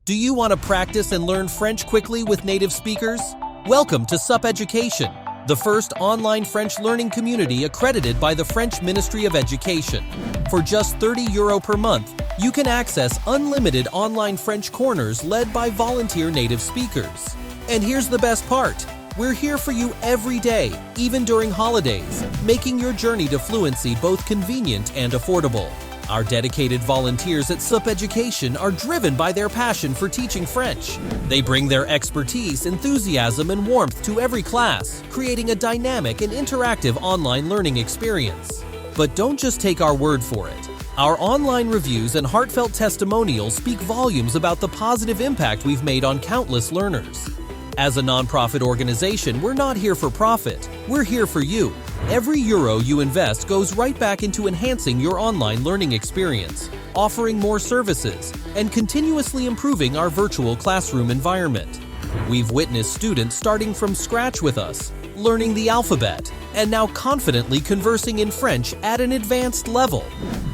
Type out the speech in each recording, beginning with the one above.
Do you want to practice and learn French quickly with native speakers? Welcome to SupEducation, the first online French learning community accredited by the French Ministry of Education. For just €30 per month, you can access unlimited online French corners led by volunteer native speakers. And here's the best part. We're here for you every day, even during holidays, making your journey to fluency both convenient and affordable. Our dedicated volunteers at SupEducation are driven by their passion for teaching French. They bring their expertise, enthusiasm, and warmth to every class, creating a dynamic and interactive online learning experience. But don't just take our word for it. Our online reviews and heartfelt testimonials speak volumes about the positive impact we've made on countless learners. As a nonprofit organization, we're not here for profit. We're here for you. Every euro you invest goes right back into enhancing your online learning experience, offering more services, and continuously improving our virtual classroom environment. We've witnessed students starting from scratch with us, learning the alphabet, and now confidently conversing in French at an advanced level.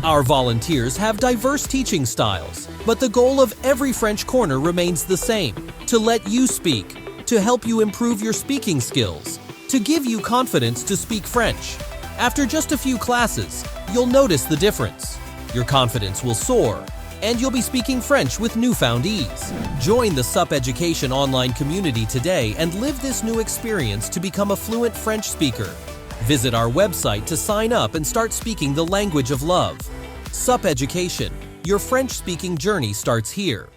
Our volunteers have diverse teaching styles, but the goal of every French corner remains the same: to let you speak, to help you improve your speaking skills, to give you confidence to speak French. After just a few classes, you'll notice the difference. Your confidence will soar, and you'll be speaking French with newfound ease. Join the SupEducation online community today and live this new experience to become a fluent French speaker. Visit our website to sign up and start speaking the language of love. SupEducation, your French-speaking journey starts here.